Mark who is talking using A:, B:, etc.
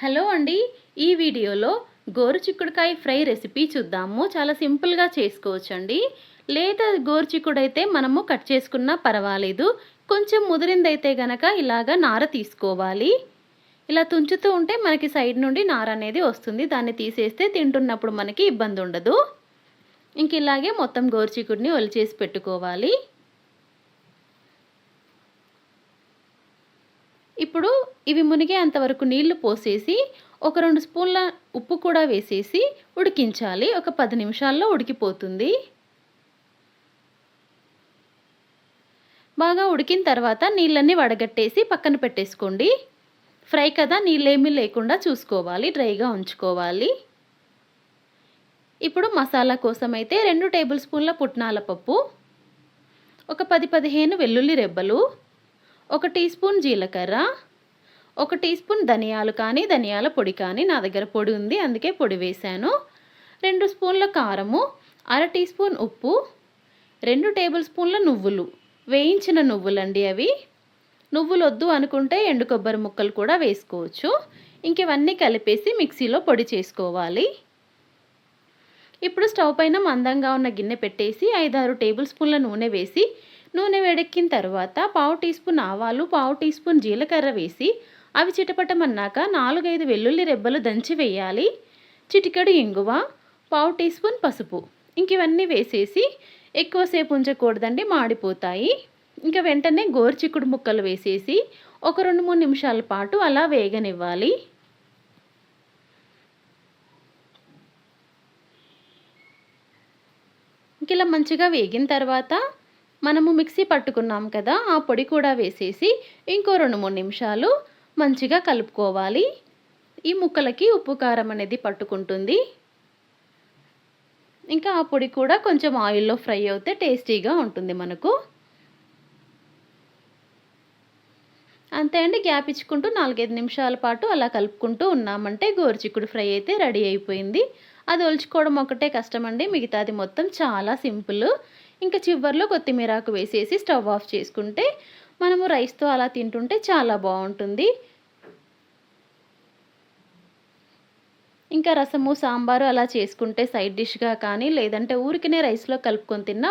A: Hello అండి. ఈ వీడియోలో గోరుచిక్కుడుకాయ ఫ్రై రెసిపీ చూద్దాము. చాలా సింపుల్‌గా చేసుకోవచ్చండి. లేత గోరుచిక్కుడైతే మనము కట్ చేసుకున్నా పర్వాలేదు. కొంచెం ముదిరిందైతే గనక ఇలాగా నార తీసుకోవాలి. ఇలా తుంచుతూ ఉంటే మనకి సైడ్ నుండి నార అనేది వస్తుంది. దాన్ని తీసేస్తే తింటున్నప్పుడు మనకి ఇబ్బంది ఉండదు. ఇంక ఇలాగే మొత్తం గోరుచిక్కుడిని ఒలిచేసి పెట్టుకోవాలి. ఇప్పుడు ఇవి మునిగేంత వరకు నీళ్లు పోసేసి ఒక 2 స్పూన్ల ఉప్పు కూడా వేసేసి ఉడికించాలి. ఒక 10 నిమిషాల్లో ఉడికిపోతుంది. బాగా ఉడికిన తర్వాత నీళ్ళన్నీ వడగట్టేసి పక్కన పెట్టేసుకోండి. ఫ్రై కదా, నీళ్ళేమీ లేకుండా చూసుకోవాలి. డ్రైగా ఉంచుకోవాలి. ఇప్పుడు మసాలా కోసమైతే 2 టేబుల్ స్పూన్ల పుట్నాల పప్పు, ఒక 10-15 వెల్లుల్లి రెబ్బలు, 1 టీ స్పూన్ జీలకర్ర, 1 టీ స్పూన్ ధనియాలు కానీ ధనియాల పొడి కానీ, నా దగ్గర పొడి ఉంది అందుకే పొడి వేశాను. 2 స్పూన్ల కారము, అర టీ స్పూన్ ఉప్పు, 2 టేబుల్ స్పూన్ల నువ్వులు, వేయించిన నువ్వులండి అవి. నువ్వులు వద్దు అనుకుంటే ఎండు కొబ్బరి ముక్కలు కూడా వేసుకోవచ్చు. ఇంక ఇవన్నీ కలిపేసి మిక్సీలో పొడి చేసుకోవాలి. ఇప్పుడు స్టవ్ పైన మందంగా ఉన్న గిన్నె పెట్టేసి 5-6 టేబుల్ స్పూన్ల నూనె వేసి, నూనె వేడెక్కిన తర్వాత పావు టీ స్పూన్ ఆవాలు, పావు టీ స్పూన్ జీలకర్ర వేసి అవి చిటపటమన్నాక 4-5 వెల్లుల్లి రెబ్బలు దంచి వేయాలి. చిటికెడు ఇంగువ, పావు టీ స్పూన్ పసుపు. ఇంక ఇవన్నీ వేసేసి ఎక్కువసేపు ఉంచకూడదండి, మాడిపోతాయి. ఇంక వెంటనే గోరుచిక్కుడు ముక్కలు వేసేసి ఒక 2-3 నిమిషాల పాటు అలా వేగనివ్వాలి. ఇంక ఇలా మంచిగా వేగిన తర్వాత మనము మిక్సీ పట్టుకున్నాం కదా, ఆ పొడి కూడా వేసేసి ఇంకో 2-3 నిమిషాలు మంచిగా కలుపుకోవాలి. ఈ ముక్కలకి ఉప్పు కారం అనేది పట్టుకుంటుంది. ఇంకా ఆ పొడి కూడా కొంచెం ఆయిల్లో ఫ్రై అవుతే టేస్టీగా ఉంటుంది మనకు. అంతే అండి, గ్యాప్ ఇచ్చుకుంటూ 4-5 నిమిషాల పాటు అలా కలుపుకుంటూ ఉన్నామంటే గోరుచిక్కుడు ఫ్రై అయితే రెడీ అయిపోయింది. అది ఒలుచుకోవడం ఒకటే కష్టమండి, మిగతాది మొత్తం చాలా సింపుల్. ఇంకా చివర్లో కొత్తిమీరాకు వేసేసి స్టవ్ ఆఫ్ చేసుకుంటే మనము రైస్తో అలా తింటుంటే చాలా బాగుంటుంది. ఇంకా రసము, సాంబారు అలా చేసుకుంటే సైడ్ డిష్గా కానీ లేదంటే ఊరికనే రైస్లో కలుపుకొని తిన్నా